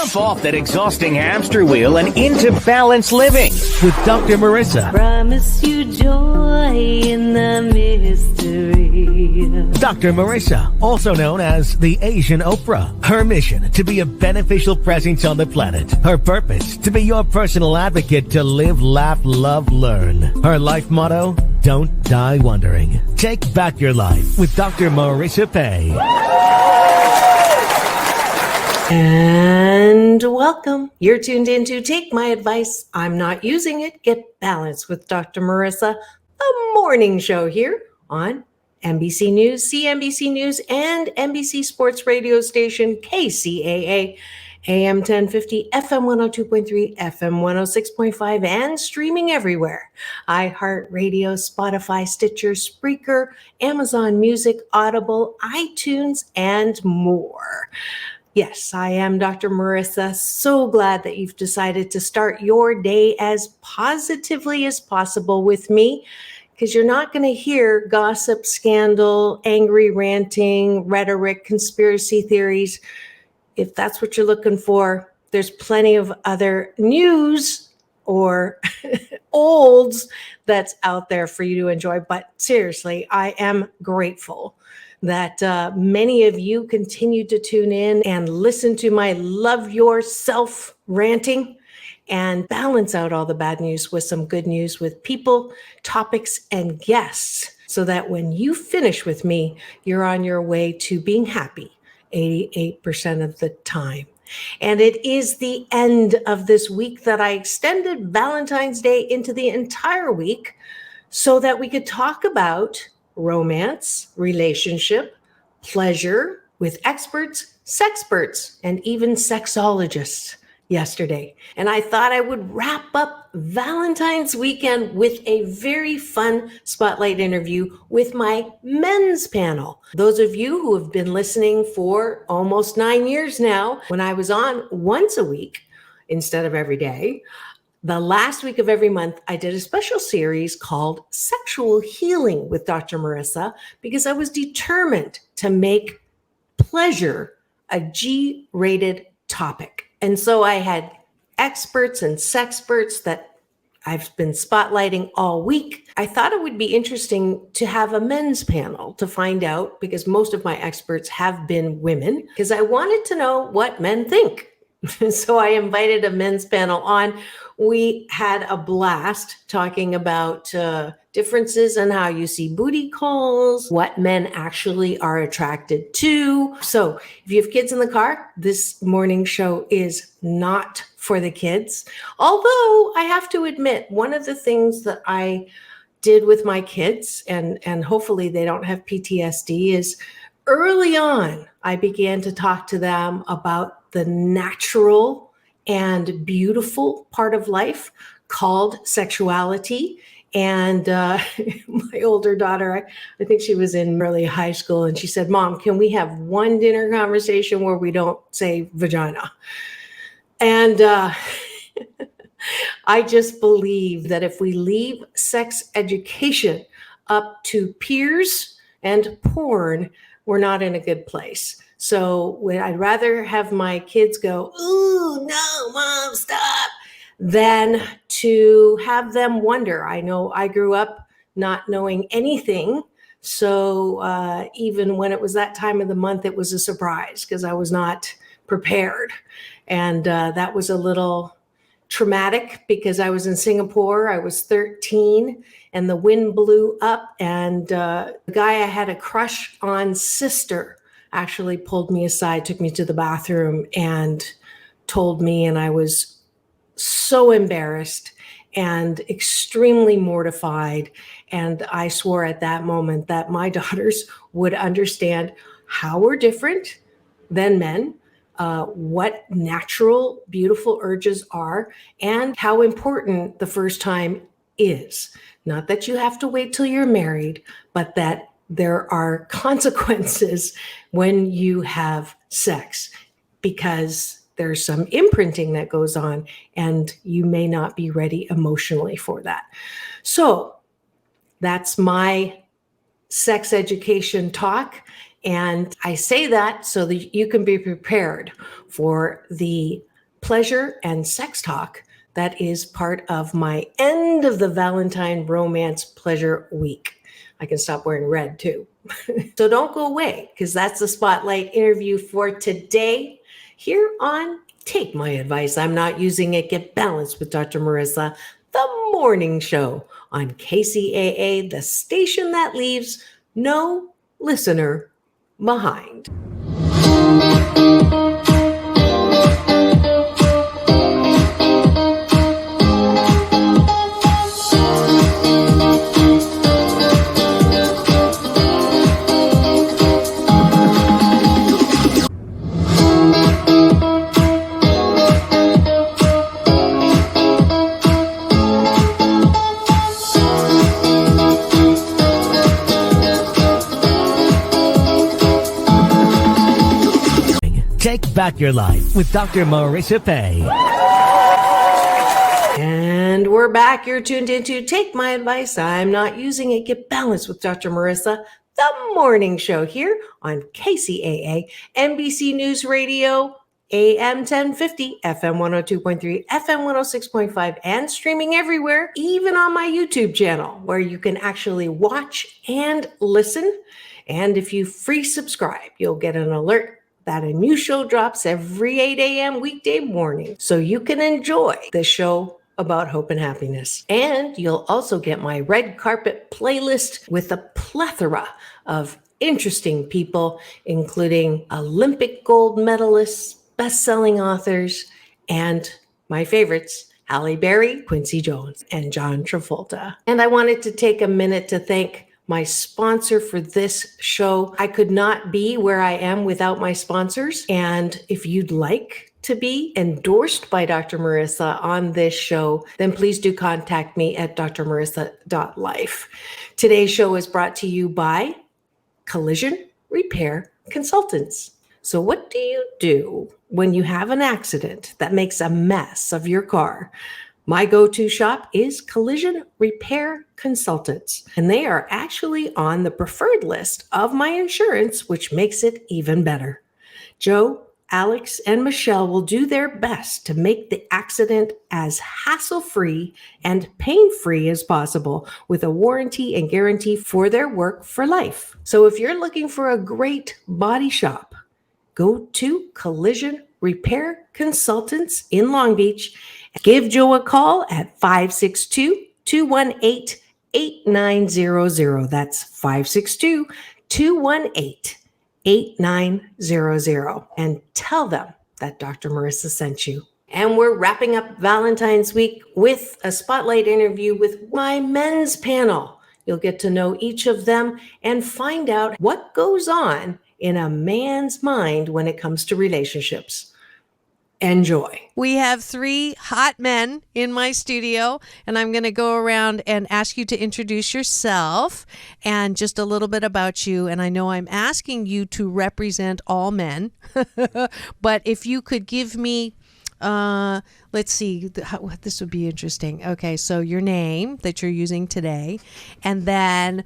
Jump off that exhausting hamster wheel and into balanced living with Dr. Marissa. Promise you joy in the mystery. Dr. Marissa, also known as the Asian Oprah. Her mission, to be a beneficial presence on the planet. Her purpose, to be your personal advocate to live, laugh, love, learn. Her life motto, don't die wondering. Take back your life with Dr. Marissa Pay. And welcome. You're tuned in to Take My Advice. I'm not using it. Get balanced with Dr. Marissa, the morning show here on NBC News, CNBC News, and NBC Sports radio station KCAA, AM 1050, FM 102.3, FM 106.5, and streaming everywhere. iHeartRadio, Spotify, Stitcher, Spreaker, Amazon Music, Audible, iTunes, and more. Yes, I am Dr. Marissa. So glad that you've decided to start your day as positively as possible with me, because you're not going to hear gossip, scandal, angry ranting, rhetoric, conspiracy theories. If that's what you're looking for, there's plenty of other news or olds that's out there for you to enjoy. But seriously, I am grateful that many of you continue to tune in and listen to my love yourself ranting and balance out all the bad news with some good news with people, topics, and guests, so that when you finish with me, you're on your way to being happy 88% of the time. And it is the end of this week that I extended Valentine's Day into the entire week so that we could talk about romance, relationship, pleasure with experts, sexperts, and even sexologists yesterday. And I thought I would wrap up Valentine's weekend with a very fun spotlight interview with my men's panel. Those of you who have been listening for almost 9 years now, when I was on once a week instead of every day, the last week of every month, I did a special series called Sexual Healing with Dr. Marissa, because I was determined to make pleasure a G-rated topic. And so I had experts and sexperts that I've been spotlighting all week. I thought it would be interesting to have a men's panel to find out, because most of my experts have been women, because I wanted to know what men think. So I invited a men's panel on. We had a blast talking about differences in how you see booty calls, what men actually are attracted to. So if you have kids in the car, this morning show is not for the kids. Although I have to admit, one of the things that I did with my kids, and hopefully they don't have PTSD, is early on, I began to talk to them about the natural and beautiful part of life called sexuality. And my older daughter, I think she was in early high school, and she said, "Mom, can we have one dinner conversation where we don't say vagina?" And I just believe that if we leave sex education up to peers and porn, we're not in a good place. So I'd rather have my kids go, "Ooh, no, Mom, stop," than to have them wonder. I know I grew up not knowing anything. So even when it was that time of the month, it was a surprise because I was not prepared. And that was a little traumatic because I was in Singapore. I was 13 and the wind blew up, and the guy I had a crush on, sister, actually pulled me aside, took me to the bathroom and told me, and I was so embarrassed and extremely mortified. And I swore at that moment that my daughters would understand how we're different than men, what natural, beautiful urges are, and how important the first time is. Not that you have to wait till you're married, but that there are consequences when you have sex, because there's some imprinting that goes on and you may not be ready emotionally for that. So that's my sex education talk. And I say that so that you can be prepared for the pleasure and sex talk that is part of my end of the Valentine Romance Pleasure Week. I can stop wearing red too. So don't go away, because that's the spotlight interview for today here on Take My Advice. I'm Not Using It. Get Balanced with Dr. Marissa, the morning show on KCAA, the station that leaves no listener behind. Take back your life with Dr. Marissa Pay. And we're back. You're tuned into Take My Advice. I'm Not Using It. Get Balanced with Dr. Marissa, the morning show here on KCAA, NBC News Radio, AM 1050, FM 102.3, FM 106.5, and streaming everywhere, even on my YouTube channel, where you can actually watch and listen. And if you free subscribe, you'll get an alert that a new show drops every 8 a.m. weekday morning, so you can enjoy the show about hope and happiness. And you'll also get my red carpet playlist with a plethora of interesting people, including Olympic gold medalists, best-selling authors, and my favorites, Halle Berry, Quincy Jones, and John Travolta. And I wanted to take a minute to thank my sponsor for this show. I could not be where I am without my sponsors. And if you'd like to be endorsed by Dr. Marissa on this show, then please do contact me at drmarissa.life. Today's show is brought to you by Collision Repair Consultants. So what do you do when you have an accident that makes a mess of your car? My go-to shop is Collision Repair Consultants, and they are actually on the preferred list of my insurance, which makes it even better. Joe, Alex, and Michelle will do their best to make the accident as hassle-free and pain-free as possible, with a warranty and guarantee for their work for life. So if you're looking for a great body shop, go to Collision Repair Consultants in Long Beach. Give Joe a call at 562-218-8900. That's 562-218-8900. And tell them that Dr. Marissa sent you. And we're wrapping up Valentine's week with a spotlight interview with my men's panel. You'll get to know each of them and find out what goes on in a man's mind when it comes to relationships. Enjoy. We have 3 hot men in my studio, and I'm going to go around and ask you to introduce yourself and just a little bit about you. And I know I'm asking you to represent all men, but if you could give me, let's see, this would be interesting. Okay, so your name that you're using today, and then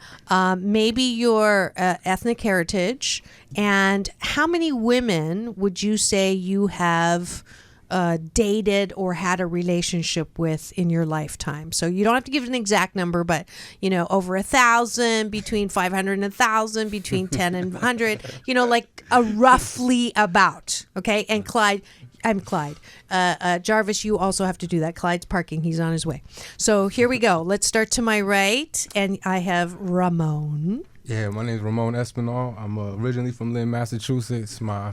maybe your ethnic heritage, and how many women would you say you have dated or had a relationship with in your lifetime? So you don't have to give an exact number, but over 1,000, between 500 and 1,000, between 10 and 100, like a roughly about. Okay, and Clyde. I'm Clyde. Jarvis, you also have to do that. Clyde's parking. He's on his way. So here we go. Let's start to my right. And I have Ramon. Yeah, my name is Ramon Espinal. I'm originally from Lynn, Massachusetts. My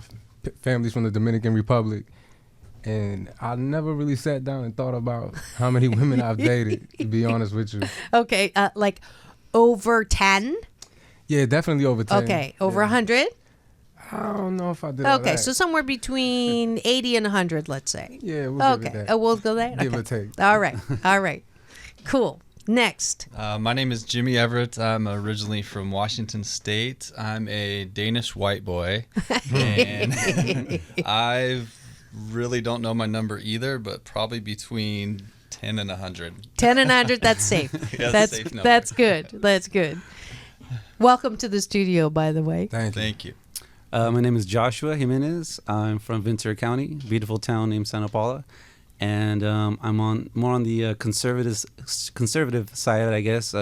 family's from the Dominican Republic. And I never really sat down and thought about how many women I've dated, to be honest with you. Okay, like over 10? Yeah, definitely over 10. Okay, over 100? I don't know if I did all Okay, that. so somewhere between 80 and 100, let's say. Yeah, we'll give it that. Oh, we'll go there? Give okay. or take. All right. Cool. Next. My name is Jimmy Everett. I'm originally from Washington State. I'm a Danish white boy. And I really don't know my number either, but probably between 10 and 100. 10 and 100, that's safe. Yeah, that's safe number. That's good. That's good. Welcome to the studio, by the way. Thank you. Thank you. My name is Joshua Jimenez. I'm from Ventura County, beautiful town named Santa Paula. And I'm more on the conservative side, I guess.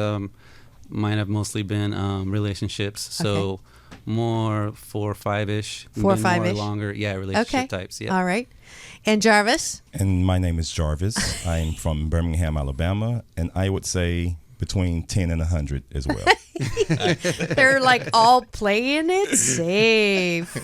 Mine have mostly been relationships. So more 4 or 5-ish. 4 or 5-ish? More longer, relationship types. Yeah. All right. And Jarvis? And my name is Jarvis. I'm from Birmingham, Alabama. And I would say between 10 and 100 as well. They're like all playing it safe.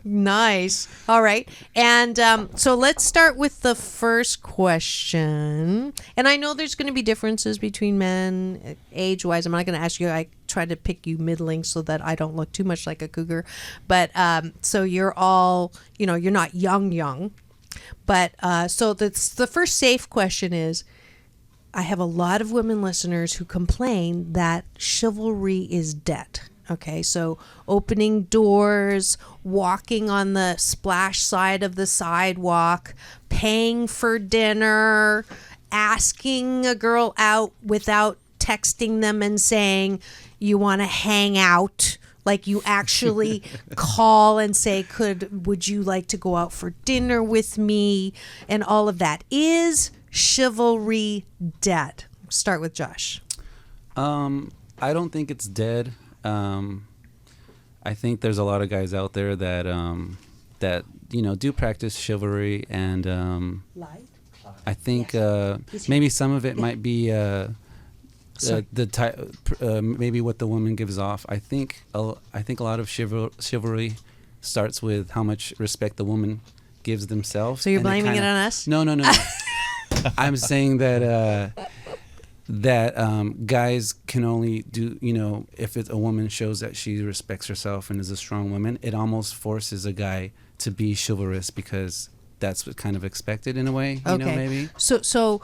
Nice. All right. And so let's start with the first question. And I know there's going to be differences between men age-wise. I'm not going to ask you. I try to pick you middling so that I don't look too much like a cougar. But so you're all, you're not young. But so the first safe question is, I have a lot of women listeners who complain that chivalry is dead. Okay, so opening doors, walking on the splash side of the sidewalk, paying for dinner, asking a girl out without texting them and saying, you want to hang out? Like you actually call and say, would you like to go out for dinner with me? And all of that. Is chivalry dead? Start with Josh. I don't think it's dead. I think there's a lot of guys out there that do practice chivalry, and I think maybe some of it might be the type, maybe what the woman gives off. I think a lot of chivalry starts with how much respect the woman gives themselves. So you're blaming it on us? No. I'm saying that guys can only do, if a woman shows that she respects herself and is a strong woman, it almost forces a guy to be chivalrous because that's what kind of expected in a way, maybe. So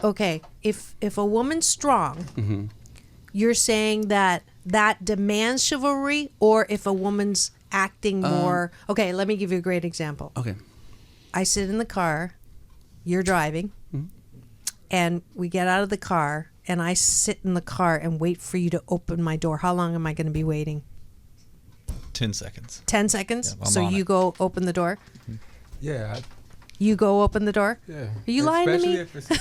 okay, if a woman's strong, you're saying that demands chivalry, or if a woman's acting more. Okay, let me give you a great example. Okay. I sit in the car, you're driving, and we get out of the car, and I sit in the car and wait for you to open my door. How long am I going to be waiting? 10 seconds. 10 seconds? Yeah, so you go open the door? Yeah. You go open the door? Yeah. Are you lying to me? Especially if it's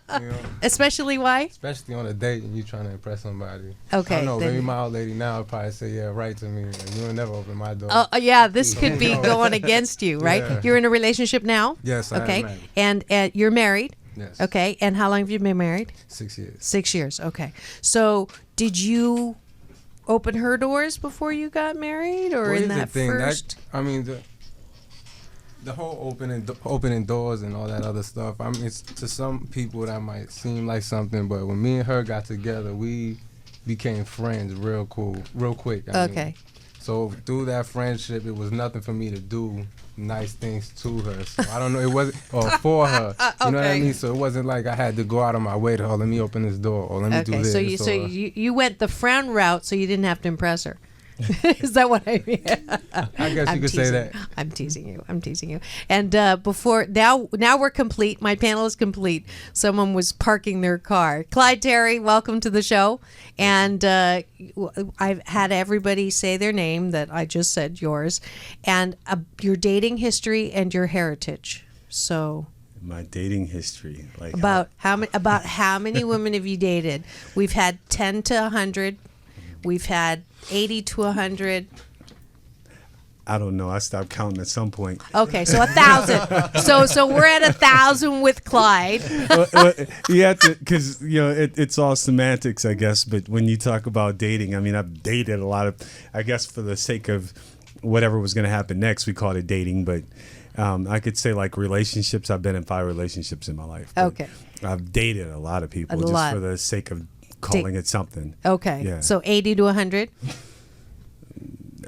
a date. Especially why? Especially on a date and you trying to impress somebody. Okay. I don't know, maybe my old lady now would probably say, yeah, right to me. And you will never open my door. Oh, yeah, this could be going against you, right? Yeah. You're in a relationship now? Yes, I am married. And you're married? Yes. Okay. And how long have you been married? 6 years. 6 years. Okay. So did you open her doors before you got married, or in that first? The whole opening doors and all that other stuff. I mean, it's, to some people that might seem like something, but when me and her got together, we became friends real quick. I mean, so through that friendship, it was nothing for me to do nice things to her. So I don't know, it wasn't, or for her. You know what I mean? So it wasn't like I had to go out of my way to, let me open this door, or let me do this. So you went the friend route, so you didn't have to impress her. Is that what I mean? I guess you could say that. I'm teasing you. And before now we're complete. My panel is complete. Someone was parking their car. Clyde Terry, welcome to the show. And I've had everybody say their name that I just said, yours, and your dating history and your heritage. So. My dating history, like about how many women have you dated? We've had 10 to 100. We've had 80 to 100. I don't know. I stopped counting at some point. Okay, so 1,000. So we're at 1,000 with Clyde. You have to, because it's all semantics, I guess. But when you talk about dating, I mean, I've dated a lot of. I guess for the sake of whatever was going to happen next, we called it dating. But I could say like relationships. I've been in 5 relationships in my life. Okay. I've dated a lot of people for the sake of calling it something. Okay. Yeah. So 80 to 100?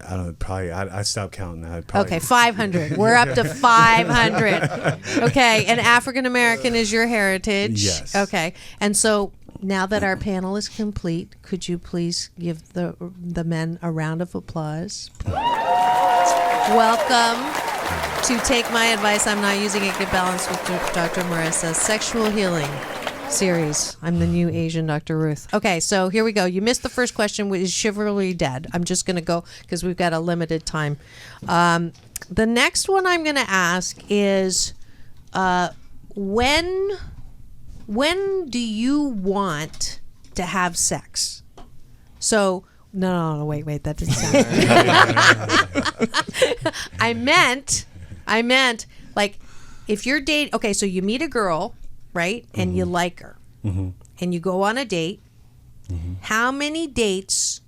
I don't know, probably, I stopped counting. Okay, 500. We're up to 500. Okay, and African American is your heritage. Yes. Okay, and so now that our panel is complete, could you please give the men a round of applause? Welcome to Take My Advice, I'm Not Using It, Get Balanced with Dr. Marissa. Sexual healing. series. I'm the new Asian Dr. Ruth. Okay, so here we go. You missed the first question, which is chivalry dead? I'm just going to go because we've got a limited time. The next one I'm going to ask is when do you want to have sex? So no, wait, that didn't sound I meant like if you're dating, okay, so you meet a girl, right? And you like her. And you go on a date. How many dates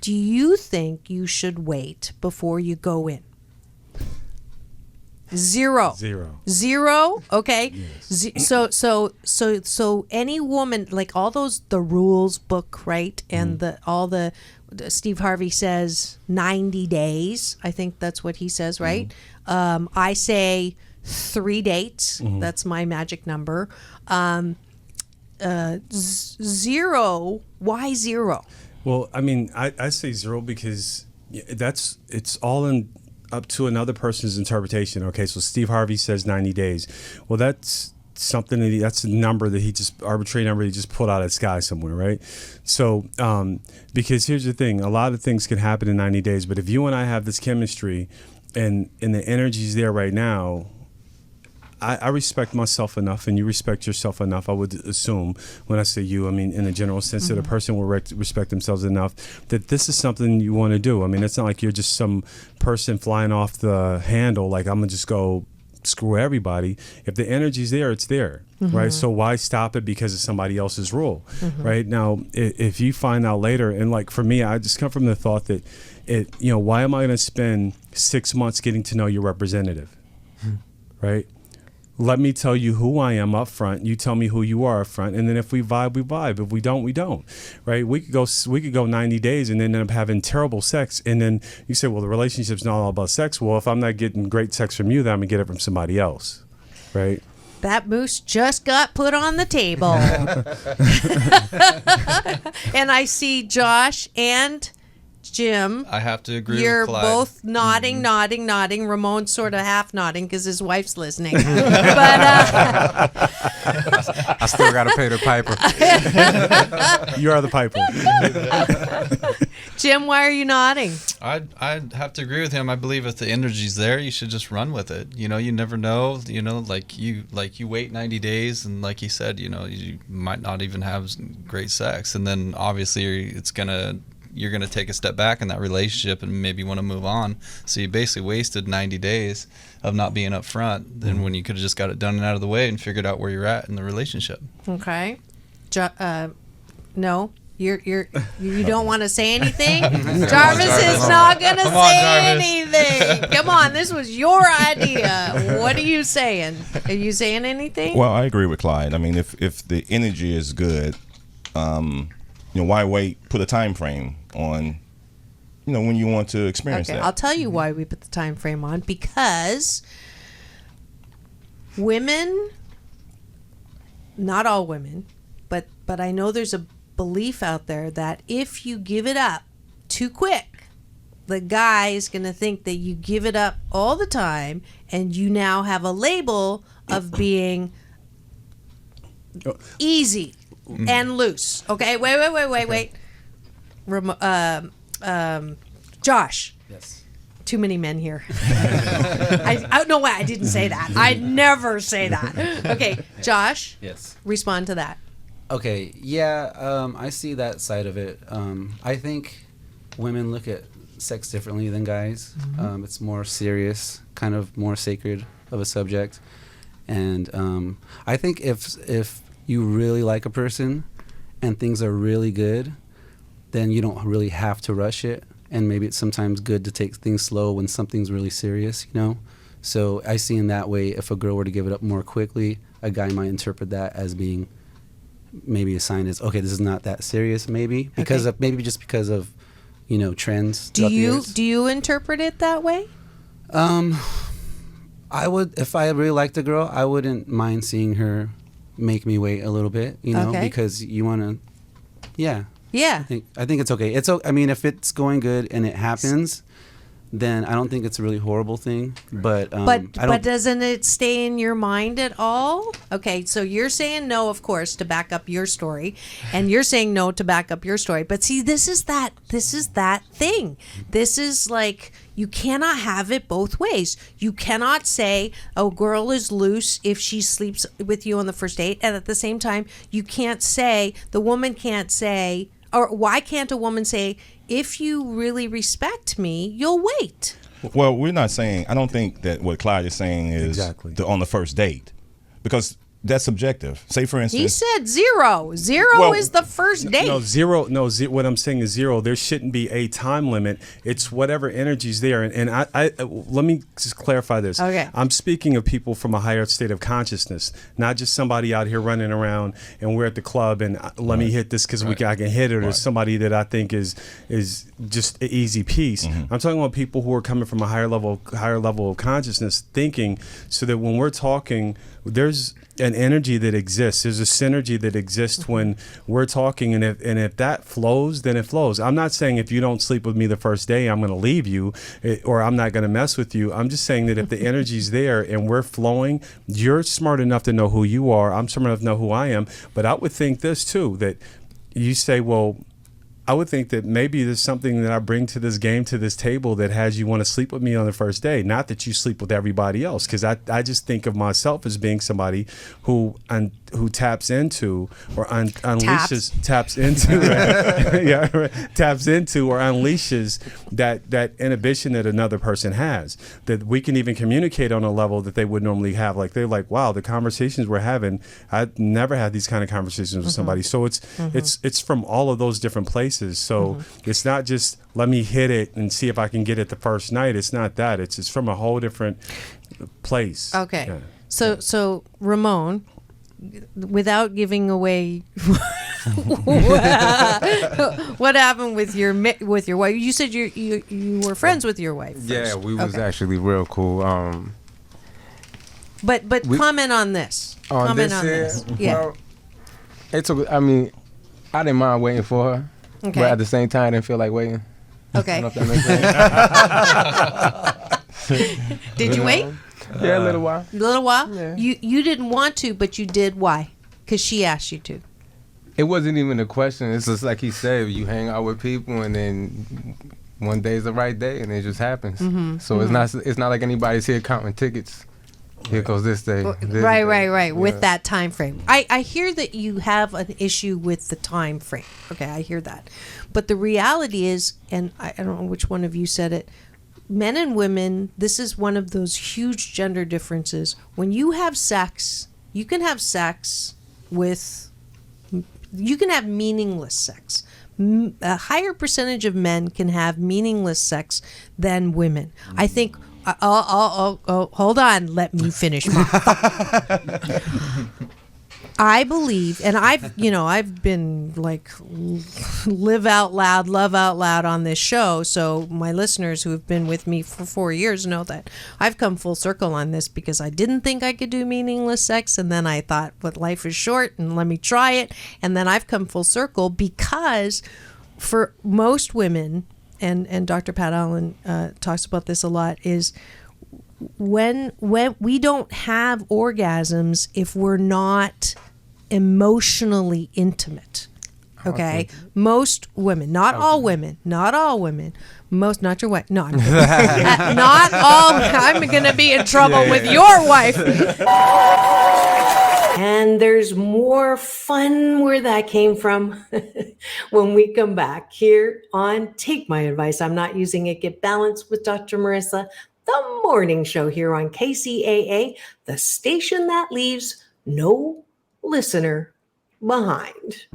do you think you should wait before you go in? Zero. Okay. Yes. So any woman, like all those, the rules book, right? And the Steve Harvey says 90 days. I think that's what he says, right? I say 3 dates. That's my magic number. Zero. Why zero? Well, I mean, I say 0 because it's all in up to another person's interpretation. Okay, so Steve Harvey says 90 days. Well, that's something that's a number that he just arbitrary number he just pulled out of the sky somewhere, right? So because here's the thing, a lot of things can happen in 90 days, but if you and I have this chemistry and the energy's there right now, I respect myself enough, and you respect yourself enough. I would assume when I say you, I mean in a general sense that a person will respect themselves enough that this is something you want to do. I mean, it's not like you're just some person flying off the handle, like I'm gonna just go screw everybody. If the energy's there, it's there, right? So why stop it because of somebody else's rule, right? Now, if you find out later, and like for me, I just come from the thought that why am I gonna spend 6 months getting to know your representative, right? Let me tell you who I am up front. You tell me who you are up front, and then if we vibe, we vibe. If we don't, we don't. Right? We could go 90 days and then end up having terrible sex, and then you say, well, the relationship's not all about sex. Well, if I'm not getting great sex from you, then I'm gonna get it from somebody else, right? That moose just got put on the table, and I see Josh and Jim, I have to agree you're with Clyde. both nodding. Ramon's sort of half nodding because his wife's listening. But I still got to pay the piper. You are the piper. Jim, why are you nodding? I'd have to agree with him. I believe if the energy's there, you should just run with it. You never know. Like you wait 90 days, and like he said, you might not even have great sex, and then obviously you're gonna take a step back in that relationship and maybe want to move on. So you basically wasted 90 days of not being up front. Then when you could have just got it done and out of the way and figured out where you're at in the relationship. Okay. No. You don't want to say anything? Jarvis is not going to say anything. Come on, this was your idea. What are you saying? Are you saying anything? Well, I agree with Clyde. I mean, if the energy is good, why wait? Put a time frame on, when you want to experience that. I'll tell you why we put the time frame on, because women, not all women, but I know there's a belief out there that if you give it up too quick, the guy is going to think that you give it up all the time, and you now have a label of being easy and loose. Okay, wait. Josh. Yes. Too many men here. No way, I didn't say that. I'd never say that. Okay, Josh. Yes. Respond to that. Okay, yeah, I see that side of it. I think women look at sex differently than guys. It's more serious, kind of more sacred of a subject. And I think if you really like a person and things are really good, then you don't really have to rush it. And maybe it's sometimes good to take things slow when something's really serious, So I see in that way, if a girl were to give it up more quickly, a guy might interpret that as being maybe a sign is, okay, this is not that serious, maybe because of trends. Do you interpret it that way? I would, if I really liked a girl, I wouldn't mind seeing her make me wait a little bit, because you want to, yeah. Yeah. I think it's okay. I mean, if it's going good and it happens, then I don't think it's a really horrible thing. But But doesn't it stay in your mind at all? Okay, so you're saying no, of course, to back up your story, and you're saying no to back up your story. But see, this is that thing. This is like, you cannot have it both ways. You cannot say a girl is loose if she sleeps with you on the first date, and at the same time, the woman can't say, or why can't a woman say, if you really respect me, you'll wait? Well, we're not saying, I don't think that what Clyde is saying is on the first date, because that's subjective. Say, for instance, He said zero. Zero is the first date. No, zero. No, what I'm saying is zero. There shouldn't be a time limit. It's whatever energy's there. And I let me just clarify this. Okay. I'm speaking of people from a higher state of consciousness, not just somebody out here running around and we're at the club and let me hit this because I can hit it, or somebody that I think is just an easy piece. I'm talking about people who are coming from a higher level of consciousness, thinking, so that when we're talking, there's an energy that exists. There's a synergy that exists when we're talking, and if that flows, then it flows. I'm not saying if you don't sleep with me the first day, I'm going to leave you, or I'm not going to mess with you. I'm just saying that if the energy's there and we're flowing, you're smart enough to know who you are. I'm smart enough to know who I am. But I would think this too, that you say, well, I would think that maybe there's something that I bring to this game, to this table, that has you want to sleep with me on the first day. Not that you sleep with everybody else, because I just think of myself as being somebody who taps into or taps into or unleashes that inhibition that another person has, that we can even communicate on a level that they would normally have. Like, they're like, wow, the conversations we're having, I've never had these kind of conversations with somebody. So it's from all of those different places. So it's not just let me hit it and see if I can get it the first night. It's not that. It's from a whole different place. Okay. Yeah. So Ramon, without giving away what happened with your wife? You said you were friends with your wife first. Yeah, we was actually real cool. But comment on this. Comment on this. Yeah. Well, I didn't mind waiting for her. Okay. But at the same time, I didn't feel like waiting. Okay. I don't know if that makes sense. Did you wait? Yeah, a little while. A little while? Yeah. You didn't want to, but you did. Why? Because she asked you to. It wasn't even a question. It's just like he said, you hang out with people, and then one day is the right day, and it just happens. So it's not like anybody's here counting tickets. Here goes this day. Right. Yeah. With that time frame. I hear that you have an issue with the time frame. Okay, I hear that. But the reality is, and I don't know which one of you said it, men and women, this is one of those huge gender differences. When you have sex, you can have meaningless sex. A higher percentage of men can have meaningless sex than women. I think. Hold on. Let me finish my thought. I believe, and I've been like live out loud, love out loud on this show. So my listeners who have been with me for 4 years know that I've come full circle on this, because I didn't think I could do meaningless sex. And then I thought, but life is short and let me try it. And then I've come full circle, because for most women, and Dr. Pat Allen talks about this a lot, is when we don't have orgasms if we're not emotionally intimate. Okay, most women, not all women, most, not your wife. No, I'm not all. I'm gonna be in trouble with your wife. And there's more fun where that came from when we come back here on Take My Advice. I'm Not Using It. Get Balanced with Dr. Marissa, the morning show here on KCAA, the station that leaves no listener behind.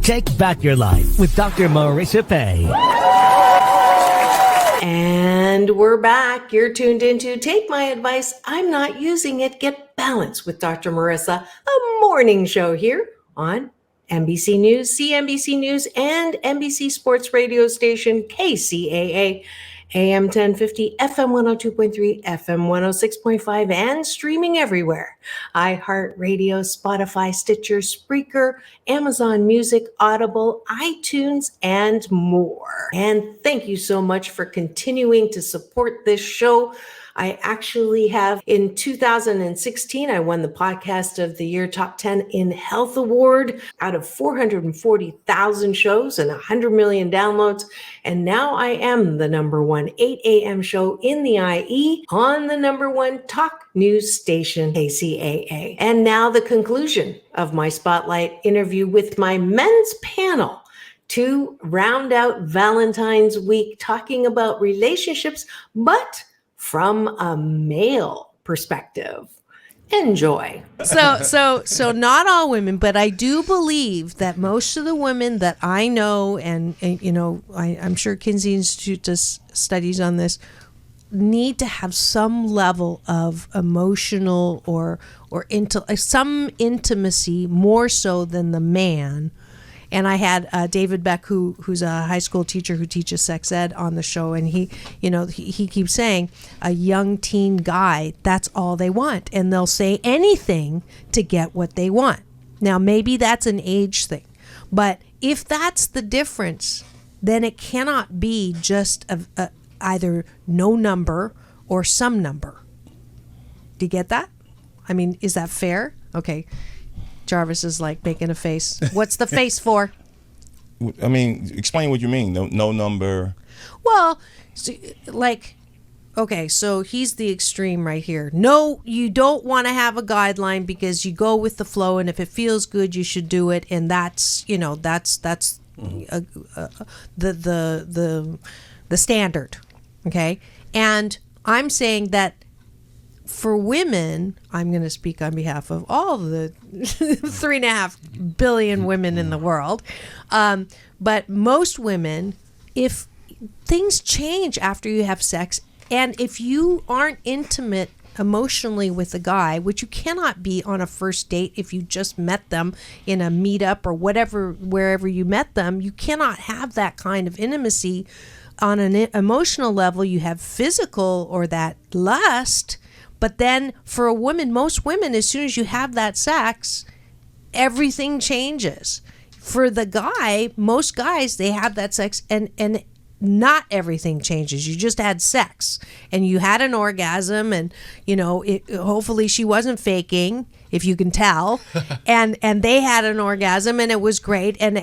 Take back your life with Dr. Marissa Pay. And we're back. You're tuned into Take My Advice. I'm Not Using It. Get Balance with Dr. Marissa, a morning show here on NBC News, CNBC News, and NBC Sports radio station KCAA, AM 1050, FM 102.3, FM 106.5, and streaming everywhere. iHeartRadio, Spotify, Stitcher, Spreaker, Amazon Music, Audible, iTunes, and more. And thank you so much for continuing to support this show. I actually have, in 2016, I won the Podcast of the Year Top 10 in Health Award out of 440,000 shows and 100 million downloads. And now I am the number one 8 a.m. show in the IE on the number one talk news station, KCAA. And now the conclusion of my Spotlight interview with my men's panel to round out Valentine's week, talking about relationships, but from a male perspective. Enjoy. So not all women, but I do believe that most of the women that I know, and you know, I'm sure Kinsey Institute does studies on this, need to have some level of emotional or some intimacy more so than the man. And I had David Beck, who's a high school teacher who teaches sex ed, on the show, and he keeps saying a young teen guy, that's all they want, and they'll say anything to get what they want. Now maybe that's an age thing, but if that's the difference, then it cannot be just either no number or some number. Do you get that? I mean, is that fair? Okay. Jarvis is like making a face. What's the face for? I mean, explain what you mean. No number. Well, okay, so he's the extreme right here. No, you don't want to have a guideline because you go with the flow, and if it feels good, you should do it, and that's the standard. Okay, and I'm saying that for women, I'm going to speak on behalf of all the 3.5 billion women in the world. But most women, if things change after you have sex, and if you aren't intimate emotionally with a guy, which you cannot be on a first date if you just met them in a meetup or whatever, wherever you met them, you cannot have that kind of intimacy on an emotional level. You have physical or that lust. But then for a woman, most women, as soon as you have that sex, everything changes. For the guy, most guys, they have that sex and not everything changes. You just had sex and you had an orgasm, and hopefully she wasn't faking, if you can tell, and they had an orgasm and it was great. And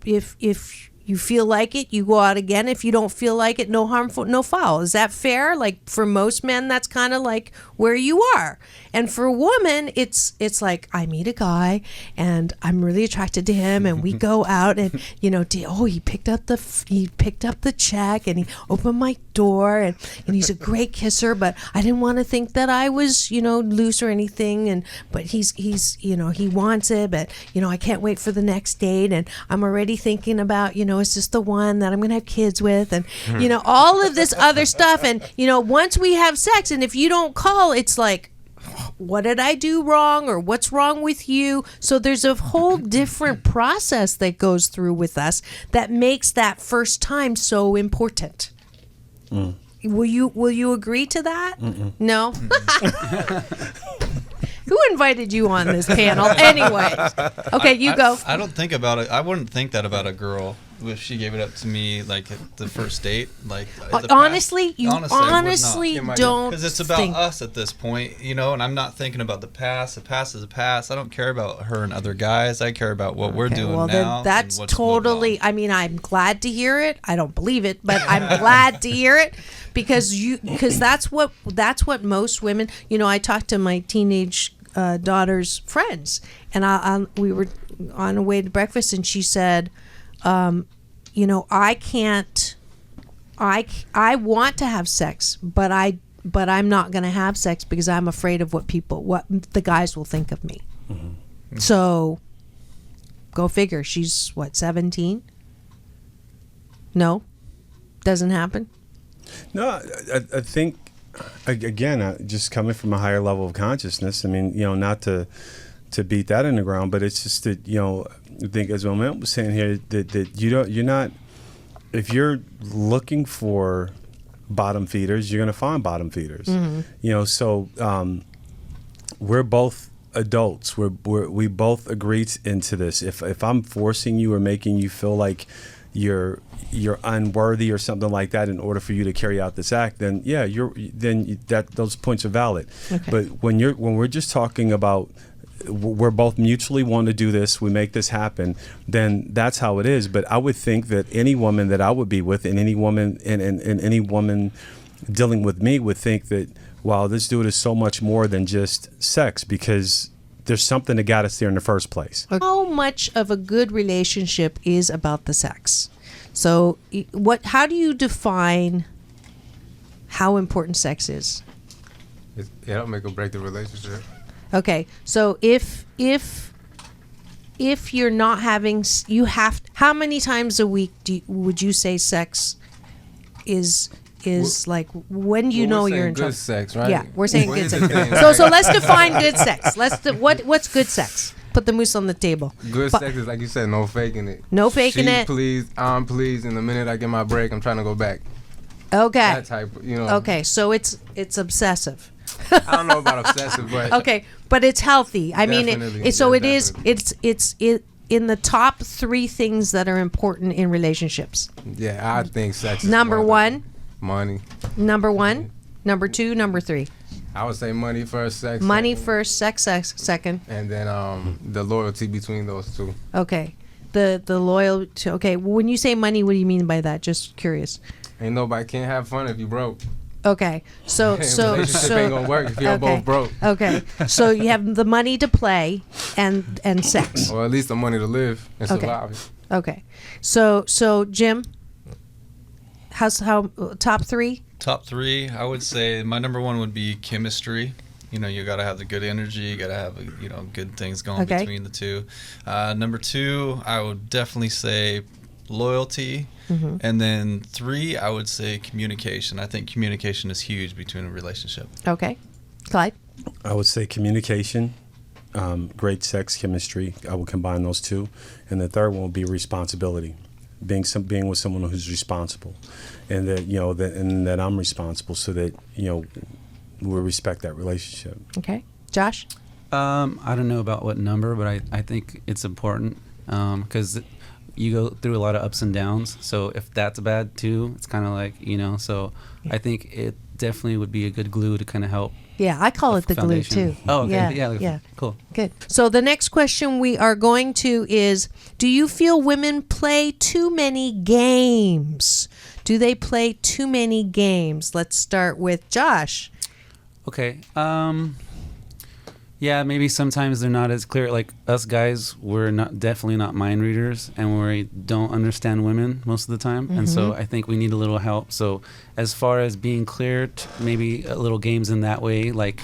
if you feel like it, you go out again. If you don't feel like it, no harm, no foul. Is that fair? Like for most men, that's kind of like where you are. And for a woman, it's like I meet a guy and I'm really attracted to him, and we go out and he picked up the check and he opened my door and he's a great kisser, but I didn't want to think that I was loose or anything, but he's he wants it, but I can't wait for the next date, and I'm already thinking about is this the one that I'm gonna have kids with, and all of this other stuff, and once we have sex, and if you don't call, it's like, what did I do wrong, or what's wrong with you? So there's a whole different process that goes through with us that makes that first time so important. Will you agree to that? No. Who invited you on this panel anyway? Okay, you go. I don't think about it. I wouldn't think that about a girl if she gave it up to me like at the first date. Like honestly, don't. Because it's about us at this point, and I'm not thinking about the past. The past is the past. I don't care about her and other guys. I care about what we're doing now. Then that's totally. I mean, I'm glad to hear it. I don't believe it, but I'm glad to hear it because that's what most women. I talked to my teenage daughter's friends, and we were on the way to breakfast, and she said, I can't. I want to have sex, but I'm not going to have sex because I'm afraid of what the guys will think of me. Mm-hmm. So, go figure. She's 17? No, doesn't happen. No, I think, again, just coming from a higher level of consciousness, I mean, not to beat that in the ground, but it's just that, I think as Moment was saying here, that you're not, if you're looking for bottom feeders, you're going to find bottom feeders. So we're both adults. We both agreed into this. If I'm forcing you or making you feel like you're unworthy or something like that in order for you to carry out this act, then those points are valid. Okay. But when we're just talking about we're both mutually want to do this, we make this happen, then that's how it is. But I would think that any woman that I would be with and any woman and any woman dealing with me would think that, wow, this dude is so much more than just sex, because there's something that got us there in the first place. How much of a good relationship is about the sex? So how do you define how important sex is? It'll make or break the relationship. Okay, so if you're not having, how many times a week would you say sex is like, when do you know you're in trouble? Good sex, right? Yeah, we're saying good sex. So let's define good sex. What's good sex? Put the moose on the table. Good sex is, like you said, no faking it. No faking it. Please, I'm pleased. And the minute I get my break, I'm trying to go back. Okay. That type, Okay, so it's obsessive. I don't know about obsessive, but okay, but it's healthy. I mean, it's in the top 3 things that are important in relationships. Yeah, I think sex is number 1. Money. Number 1. Number 2. Number 3. I would say money first, sex. Money second. first, sex second. And then the loyalty between those two. Okay, the loyalty. Okay, when you say money, what do you mean by that? Just curious. Ain't nobody can't have fun if you broke. Okay, so relationship ain't gonna work if you're both broke. Okay, so you have the money to play and sex, or at least the money to live and survive. Okay, so Jim, how top 3? Top 3, I would say my number 1 would be chemistry. You got to have the good energy. You got to have good things going between the two. Number 2, I would definitely say loyalty. Mm-hmm. And then 3, I would say communication. I think communication is huge between a relationship. Okay. Clyde? I would say communication, great sex, chemistry. I would combine those 2. And the third one would be responsibility. Being with someone who's responsible. And that I'm responsible, so that, we respect that relationship. Okay. Josh? I don't know about what number, but I think it's important because you go through a lot of ups and downs. So if that's bad too, it's kind of like, so I think it definitely would be a good glue to kind of help. Yeah, I call it the foundation. glue too. Oh, okay. Yeah. Cool. Good. So the next question we are going to is, do you feel women play too many games? Do they play too many games? Let's start with Josh. Okay. Yeah, maybe sometimes they're not as clear. Like us guys, we're definitely not mind readers, and we don't understand women most of the time. Mm-hmm. And so I think we need a little help. So as far as being clear, maybe a little games in that way, like,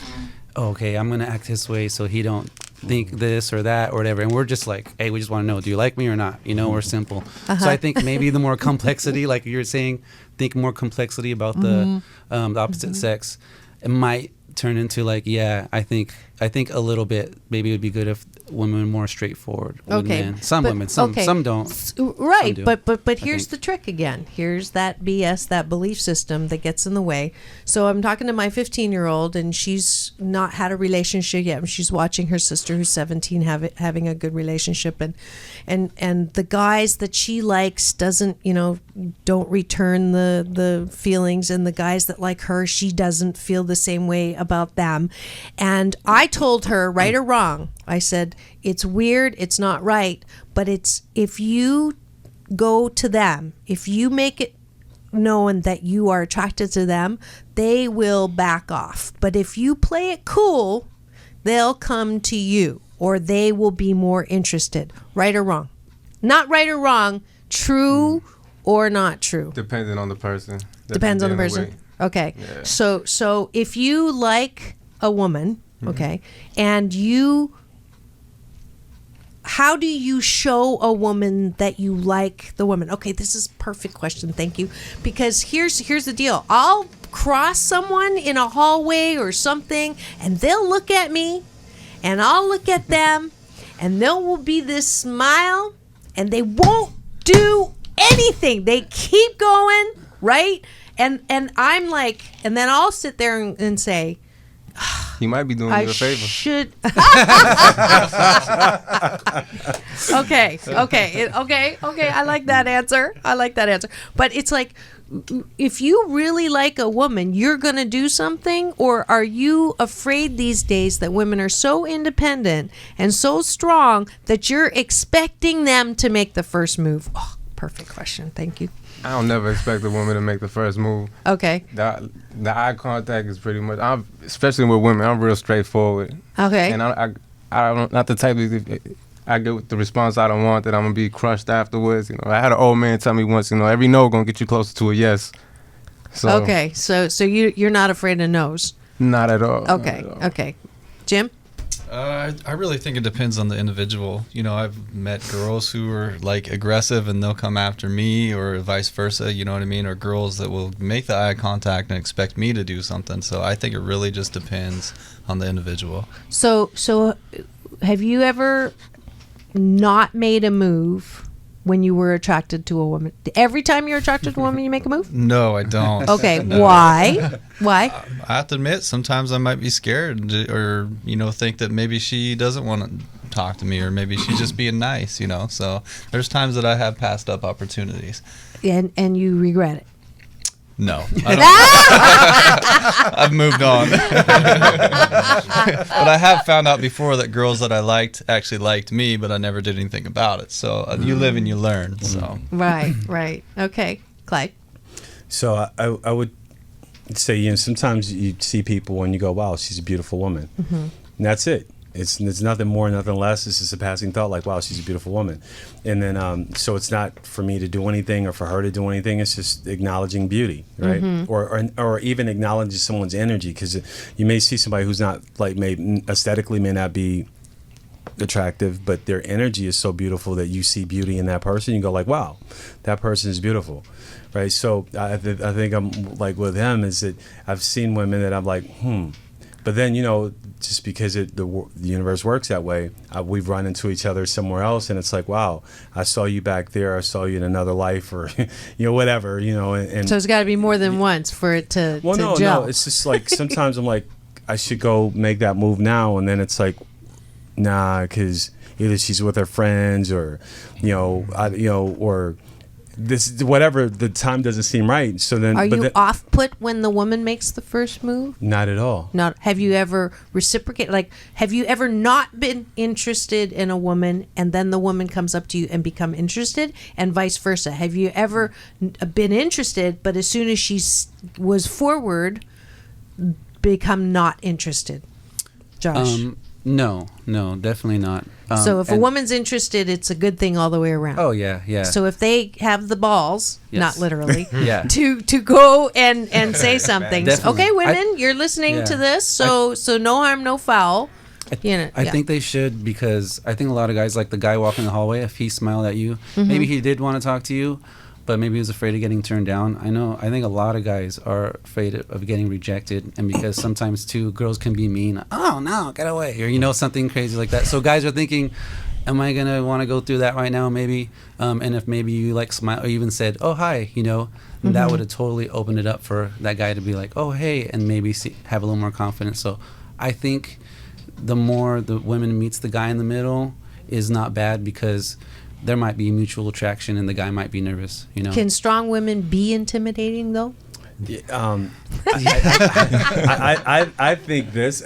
oh, okay, I'm going to act this way so he don't think this or that or whatever. And we're just like, hey, we just want to know, do you like me or not? We're simple. Uh-huh. So I think maybe the more complexity, like you're saying, think more complexity about the opposite sex. It might turn into like, yeah, I think a little bit. Maybe it would be good if women were more straightforward with men. Some women, some don't. Right, some do, but here's the trick again. Here's that BS, that belief system that gets in the way. So I'm talking to my 15-year-old, and she's not had a relationship yet, and she's watching her sister who's 17 having a good relationship, and the guys that she likes don't return the feelings, and the guys that like her, she doesn't feel the same way about them. And I told her, right or wrong, I said, it's weird, it's not right, but it's, if you go to them, if you make it known that you are attracted to them, they will back off. But if you play it cool, they'll come to you, or they will be more interested. Right or wrong? Not right or wrong, true or not true. Depending on the person. Depends on the person. Okay. Yeah. So if you like a woman, okay, and you how do you show a woman that you like the woman? Okay, this is a perfect question. Thank you. Because here's the deal. I'll cross someone in a hallway or something, and they'll look at me, and I'll look at them, and there will be this smile, and they won't do anything. They keep going, right? And I'm like, and then I'll sit there and say, He might be doing you a favor. Should. Okay. I like that answer. But it's like, if you really like a woman, you're going to do something, or are you afraid these days that women are so independent and so strong that you're expecting them to make the first move? Oh, perfect question. Thank you. I don't never expect a woman to make the first move. Okay. The eye contact is pretty much, especially with women, I'm real straightforward. Okay. And I don't, not the type of, I get the response I don't want, that I'm going to be crushed afterwards. You know, I had an old man tell me once, you know, every no going to get you closer to a yes. So, okay. So you're not afraid of no's? Not at all. Okay. Not at all. Okay. Jim? I really think it depends on the individual. You know, I've met girls who are like aggressive and they'll come after me, or vice versa, you know what I mean? Or girls that will make the eye contact and expect me to do something. So I think it really just depends on the individual. So have you ever not made a move when you were attracted to a woman? Every time you're attracted to a woman, you make a move? No, I don't. Okay, No. Why? Why? I have to admit, sometimes I might be scared, or, you know, think that maybe she doesn't want to talk to me, or maybe she's just being nice, you know. So there's times that I have passed up opportunities. And you regret it? No. I don't. I've moved on. But I have found out before that girls that I liked actually liked me, but I never did anything about it. So you live and you learn. So Right. Okay. Clyde? So I would say, you know, sometimes you see people and you go, wow, she's a beautiful woman. Mm-hmm. And that's it. It's nothing more, nothing less. It's just a passing thought, like, wow, she's a beautiful woman. And then, so it's not for me to do anything or for her to do anything. It's just acknowledging beauty, right? Mm-hmm. Or even acknowledging someone's energy, because you may see somebody who's not, like, aesthetically may not be attractive, but their energy is so beautiful that you see beauty in that person. You go like, wow, that person is beautiful, right? So I think I'm like with him, is that I've seen women that I'm like, But then, you know, just because the universe works that way, we've run into each other somewhere else, and it's like, wow, I saw you back there, I saw you in another life, or, you know, whatever, you know. And so it's got to be more than once for it to no, gel. No, it's just like sometimes I'm like, I should go make that move now, and then it's like, nah, because either she's with her friends, or, or this, whatever, the time doesn't seem right. So then, are you off put when the woman makes the first move? Not at all. Not. Have you ever reciprocated? Like, have you ever not been interested in a woman, and then the woman comes up to you and become interested, and vice versa? Have you ever been interested, but as soon as she was forward, become not interested? Josh? No, definitely not. So if a woman's interested, it's a good thing all the way around. Oh, yeah. So if they have the balls, Yes. not literally, Yeah. to go and say something. Definitely. Okay, women, you're listening to this, so no harm, no foul. I think they should, because I think a lot of guys, like the guy walking the hallway, if he smiled at you, maybe he did want to talk to you, but maybe he was afraid of getting turned down. I think a lot of guys are afraid of getting rejected, and because sometimes too, girls can be mean. Oh no, get away, or, you know, something crazy like that. So guys are thinking, am I gonna want to go through that right now? Maybe, and if maybe you like smile or even said, oh hi, you know, that would have totally opened it up for that guy to be like, oh hey, and maybe have a little more confidence. So I think the more the woman meets the guy in the middle is not bad, because there might be mutual attraction and the guy might be nervous, you know. Can strong women be intimidating though? I think this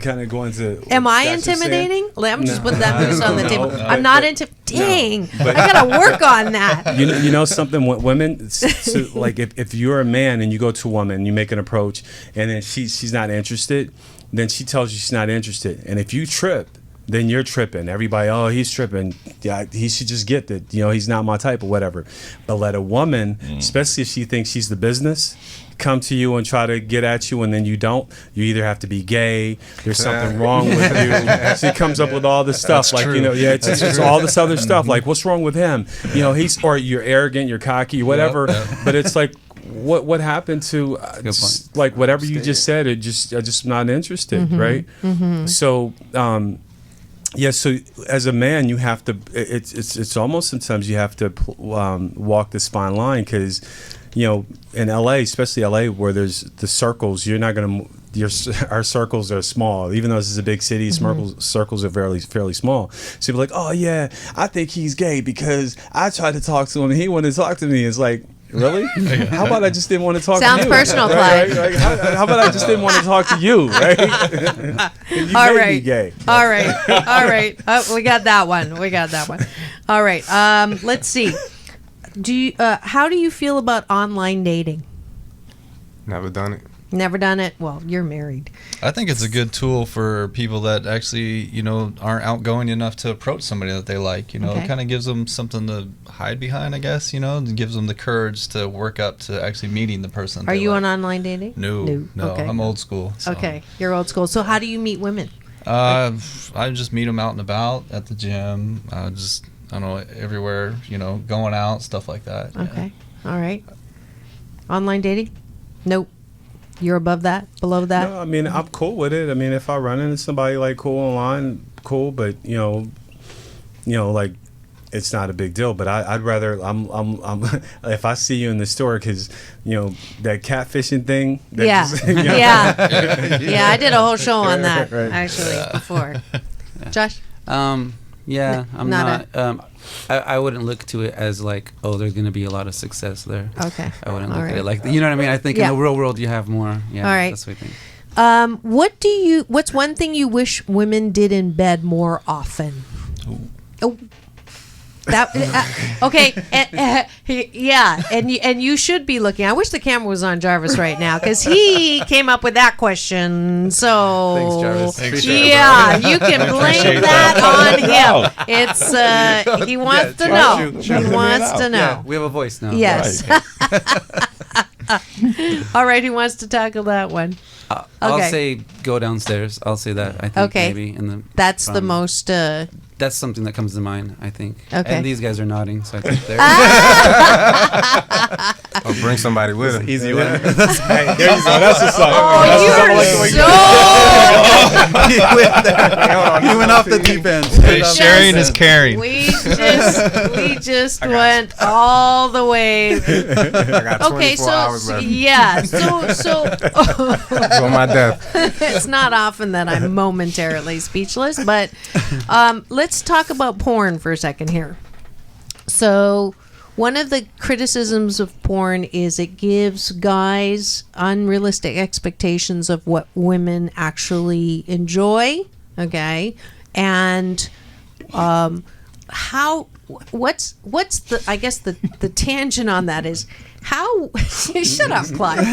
kind of going to. Am I intimidating? I'm just put that loose on the table. I'm not Dang, I gotta work on that. You know something? Women, so like if you're a man and you go to a woman, you make an approach, and then she's not interested, then she tells you she's not interested, and if you trip, then you're tripping. Everybody, oh, he's tripping. Yeah, he should just get that. You know, he's not my type or whatever. But let a woman, especially if she thinks she's the business, come to you and try to get at you, and then you don't. You either have to be gay. There's something wrong with you. She comes up with all this stuff, That's like true. you know, yeah, it's just all this other stuff. Like, what's wrong with him? You know, he's or you're arrogant, you're cocky, whatever. But it's like, what happened to just, like whatever you just said? I just not interested, right? So. Yeah, so as a man, you have to. It's almost sometimes you have to walk this fine line because, you know, in LA, especially LA, where there's the circles, you're not gonna. Our circles are small, even though this is a big city. Circles are fairly small. So you're like, oh yeah, I think he's gay because I tried to talk to him and he wanted to talk to me. It's like. Really? How about I just didn't want to talk Sounds to you? personal, right? Clyde. Like, how about I just didn't want to talk to you, right? You All may right. be gay. All right. Oh, we got that one. All right. Let's see. How do you feel about online dating? Never done it. Never done it? Well, you're married. I think it's a good tool for people that actually, you know, aren't outgoing enough to approach somebody that they like. You know, Okay. it kind of gives them something to hide behind, I guess. You know, it gives them the courage to work up to actually meeting the person. Are they you like. on online dating? No. Okay. I'm old school. So. Okay, you're old school. So how do you meet women? I just meet them out and about at the gym. I don't know, everywhere. You know, going out, stuff like that. yeah. Okay. All right. Online dating? Nope. You're above that? Below that? No, I mean, I'm cool with it. I mean, if I run into somebody like cool online, cool. But you know, like it's not a big deal. But I'd rather I'm if I see you in the store, because you know that catfishing thing. That Yeah. just, you know, Yeah, I did a whole show on that Right. actually before. Josh? Yeah, I'm Not not. I wouldn't look to it as like, oh, there's going to be a lot of success there. Okay. I wouldn't All look at right. it like, you know what I mean? I think Yeah. in the real world you have more. Yeah, All right. that's what I think. What's one thing you wish women did in bed more often? Oh. That okay, yeah, and you should be looking. I wish the camera was on Jarvis right now because he came up with that question. So Thanks, Jarvis. Thanks, yeah, you can blame that on him. It's he wants to know. Shoot He the man wants out. to know. Yeah, we have a voice now. Yes. All right, who wants to tackle that one? I'll Okay. say go downstairs. I'll say that. I think Okay. maybe. And That's the most. That's something that comes to mind, I think. Okay. And these guys are nodding, so I think they're. Or bring somebody with him. Easy one. Hey, there you go. That's the song. Oh, You went off the deep end. Hey, sharing is caring. We just went all the way. I got 24 Okay, hours so left. yeah, so It's on my death. it's not often that I'm momentarily speechless, but let's talk about porn for a second here. So one of the criticisms of porn is it gives guys unrealistic expectations of what women actually enjoy, okay? And what's the, I guess the tangent on that is how shut up, Clyde.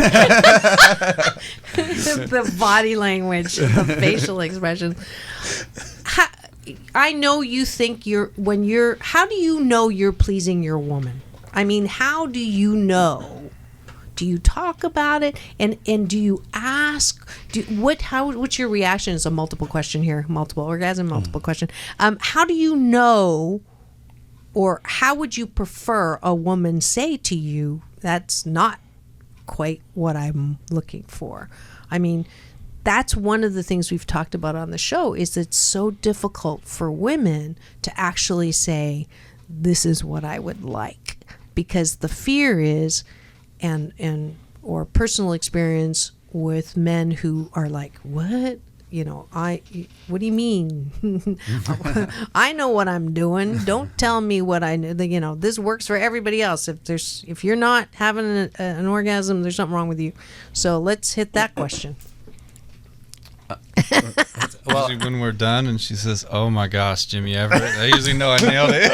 The body language, the facial expression. I know you think how do you know you're pleasing your woman? I mean, how do you know? Do you talk about it? And do you ask? What's your reaction? It's a multiple question here. Multiple orgasm, multiple question. How do you know, or how would you prefer a woman say to you, that's not quite what I'm looking for? I mean, that's one of the things we've talked about on the show is it's so difficult for women to actually say, this is what I would like, because the fear is, or personal experience with men who are like, what? You know, what do you mean? I know what I'm doing. Don't tell me what I know. You know, this works for everybody else. If you're not having an orgasm, there's something wrong with you. So let's hit that question. Well, usually when we're done and she says, "Oh my gosh, Jimmy Everett," I usually know I nailed it.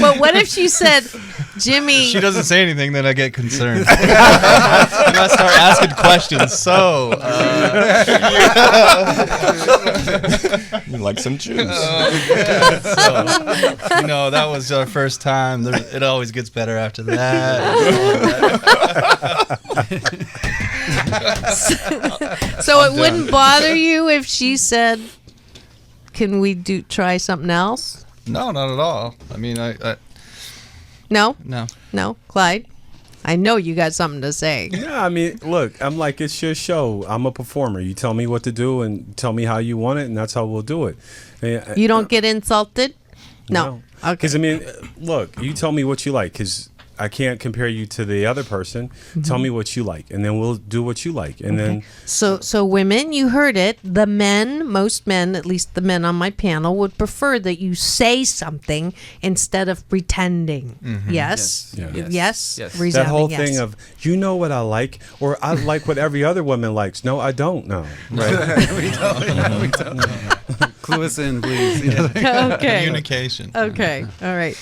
But what if she said, Jimmy. She doesn't say anything, then I get concerned. I start asking questions. So, You like some juice? That was our first time. It always gets better after that. So it wouldn't bother you if she said, "Can we try something else?" No, not at all. I mean, I No, no. Clyde. I know you got something to say. Yeah, I mean, look, I'm like, it's your show. I'm a performer. You tell me what to do and tell me how you want it, and that's how we'll do it. You don't get insulted? No. Okay. Because, I mean, look, you tell me what you like, because I can't compare you to the other person. Tell me what you like, and then we'll do what you like. And then So women, you heard it. The men, most men, at least the men on my panel, would prefer that you say something instead of pretending. Yes? Yes? Yes. Resounding that whole yes. thing of, you know what I like, or I like what every other woman likes. No, I don't know. Right? we don't. Clue us in, please. Okay. Communication. Okay. All right.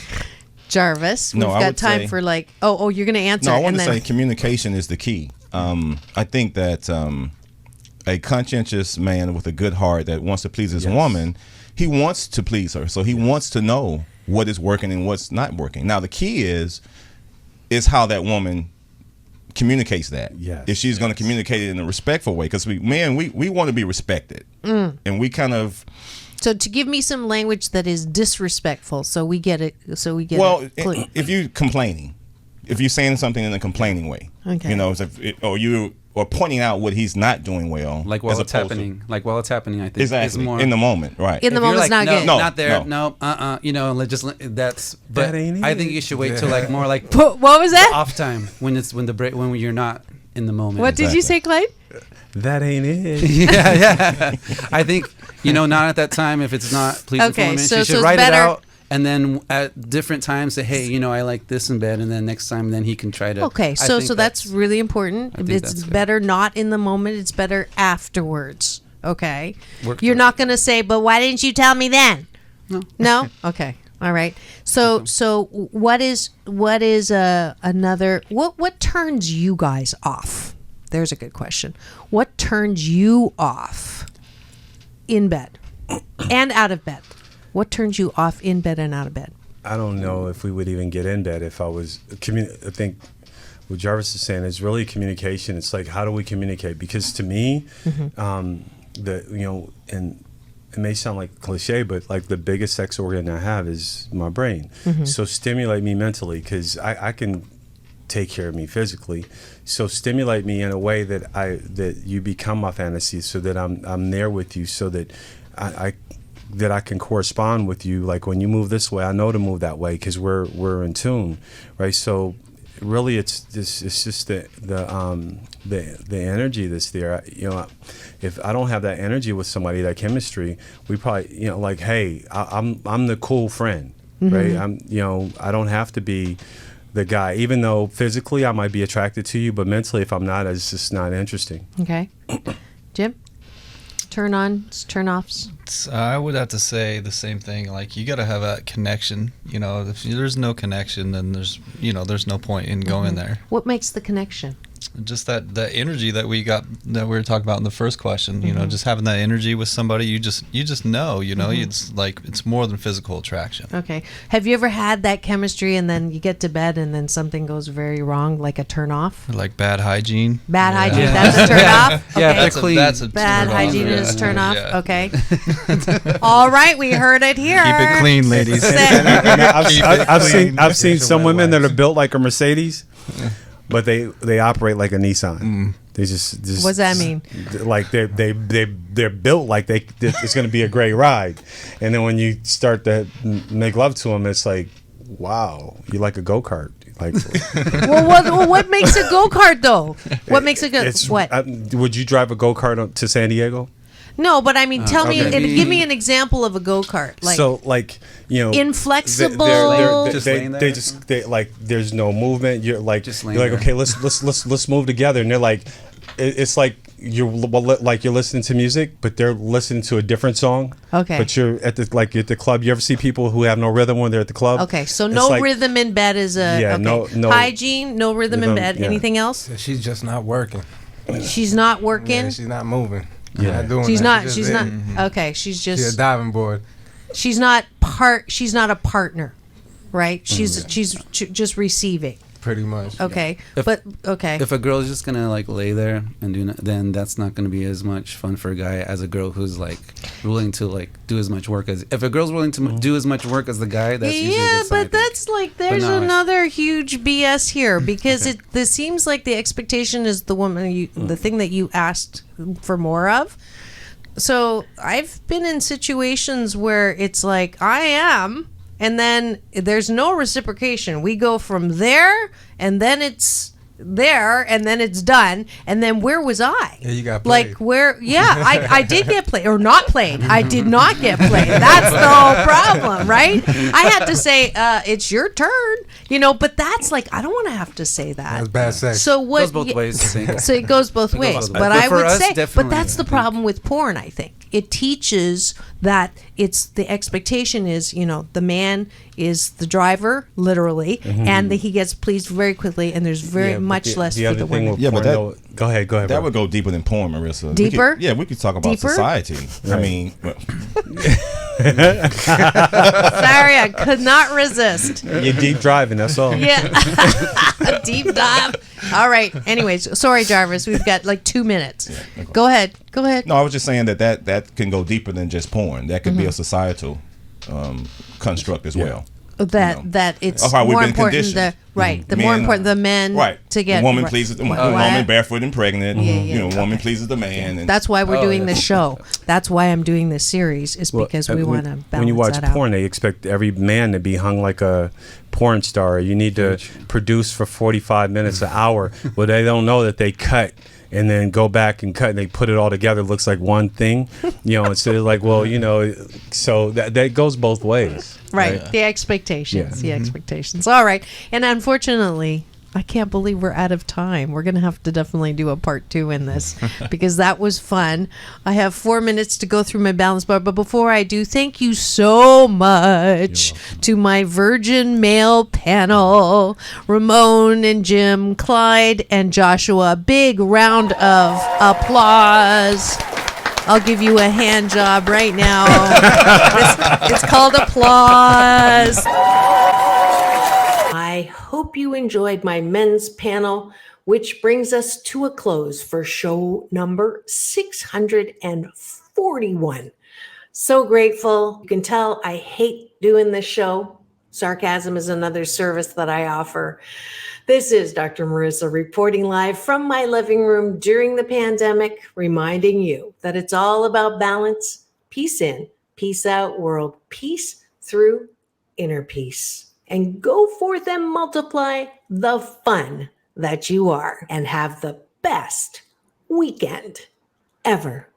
Jarvis, we've No, I got would time say- for you're going to answer. No, I want and to then say communication is the key. I think that a conscientious man with a good heart that wants to please his woman, he wants to please her. So he wants to know what is working and what's not working. Now, the key is how that woman communicates that. Yes. If she's going to communicate it in a respectful way, because we want to be respected. And we kind of... So to give me some language that is disrespectful, so we get it. Well, clue. if you're complaining, if you're saying something in a complaining way, Okay. you know, or pointing out what he's not doing well, Like while as it's opposed to- happening. Like while it's happening, I think. exactly Is more, in the moment, right? In the if you're moment's not no, good. No, not there. no. No, that's. But That ain't I think it. you should wait till like more like What was that? off time when you're not in the moment. What did you say, Clyde? That ain't it. yeah. I think not at that time if it's not pleasing Okay, for women. so She should it's write better- it out, and then at different times say, hey, I like this in bed, and then next time then he can try to. Okay, I so think that's really important. I think It's that's good. better not in the moment. It's better afterwards. Okay, Work you're hard. not going to say, "But why didn't you tell me then?" No. Okay. All right. So what is another? What turns you guys off? There's a good question. What turns you off in bed and out of bed? What turns you off in bed and out of bed? I don't know if we would even get in bed if I was. I think what Jarvis is saying is really communication. It's like, how do we communicate? Because to me, and it may sound like cliche, but like the biggest sex organ I have is my brain. So stimulate me mentally, because I can take care of me physically. So stimulate me in a way that you become my fantasy, so that I'm there with you, so that I can correspond with you. Like when you move this way, I know to move that way, because we're in tune, right? So really, it's just the energy that's there. If I don't have that energy with somebody, that chemistry, we probably like, hey, I'm the cool friend, right? I don't have to be the guy, even though physically I might be attracted to you, but mentally, if I'm not, it's just not interesting. Okay, Jim. Turn-ons, turn-offs. I would have to say the same thing. Like, you got to have a connection. If there's no connection, then there's no point in going there. What makes the connection? Just the energy that we were talking about in the first question. Just having that energy with somebody, you just know. It's like it's more than physical attraction. Okay. Have you ever had that chemistry and then you get to bed and then something goes very wrong, like a turn off? Like bad hygiene. Bad hygiene, that's a turn off? Yeah, Okay. they're clean. That's a Bad turn off. hygiene Yeah. is turn off. Yeah. Okay. All right, we heard it here. Keep it clean, ladies. I've seen some women that are built like a Mercedes, but they operate like a Nissan. They just What's that mean? Like they're built like it's going to be a great ride, and then when you start to make love to them, it's like, wow, you like a go-kart. Like, Well, what makes a go-kart though? What makes a go? What? Would you drive a go-kart to San Diego? No, but I mean, tell me, okay. give me an example of a go-kart. Like, So, like, inflexible. Just laying there? there's no movement. You're like, Just you're laying like, there. okay, let's move together. And they're like, it's like you're listening to music, but they're listening to a different song. Okay. But you're at the club. You ever see people who have no rhythm when they're at the club? Okay, so It's no like- rhythm in bed is a Yeah, okay. no Hygiene, no rhythm in rhythm, bed. yeah. Anything else? She's just not working. She's not working. Yeah, she's not moving. Yeah. Not doing She's that. not. just She's there. not. Okay, she's She's a just. diving board. She's not She's not a partner, right? She's just receiving. Pretty much. Okay, If- but okay. If a girl is just gonna like lay there and do, then that's not gonna be as much fun for a guy as a girl who's like willing to like do as much work as. If a girl's willing to do as much work as the guy, that's usually a Yeah, good sign, I but think. that's like there's no, another huge BS here because this seems like the expectation is the woman the thing that you asked for more of. So I've been in situations where it's like I am, and then there's no reciprocation. We go from there, and then it's there, and then it's done, and then where was I? Yeah, you got like played. where? Yeah, I did get played or not played. I did not get played. That's the whole problem, right? I had to say it's your turn, but that's like I don't want to have to say that. That's bad sex. So what? Goes both ways, I think. So it goes both ways. both ways. But But I for would us, say, but definitely, that's the I think. problem with porn. I think it teaches that it's the expectation is the man is the driver literally, and that he gets pleased very quickly, and there's very much less for the women. Yeah, but porn, go ahead. That bro. would go deeper than porn, Marissa. Deeper? We could talk about Deeper? society. I mean, Sorry, I could not resist. You're deep driving. That's all. Yeah, a deep dive. All right. Anyways, sorry, Jarvis. We've got like 2 minutes. okay. Go ahead. no, I was just saying that can go deeper than just porn. That could be a societal construct as well. That it's Of how we've more been important conditioned. the more Men- important the men to get the woman right. pleases the What? woman barefoot and pregnant. Yeah. Woman pleases the man. And That's why we're doing this show. That's why I'm doing this series is because we want to balance When you watch that out. porn, they expect every man to be hung like a porn star. You need to produce for 45 minutes, an hour. Well, they don't know that they cut and then go back and cut and they put it all together. It looks like one thing, instead of like, so that goes both ways. Right. The expectations. The expectations. All right. And unfortunately, I can't believe we're out of time. We're going to have to definitely do a part 2 in this because that was fun. I have 4 minutes to go through my balance bar. But before I do, thank you so much to my virgin male panel, Ramon and Jim, Clyde and Joshua. Big round of applause. I'll give you a hand job right now. It's called applause. I hope you enjoyed my men's panel, which brings us to a close for show number 641. So grateful. You can tell I hate doing this show. Sarcasm is another service that I offer. This is Dr. Marissa reporting live from my living room during the pandemic, reminding you that it's all about balance, peace in, peace out world, peace through inner peace. And go forth and multiply the fun that you are and have the best weekend ever.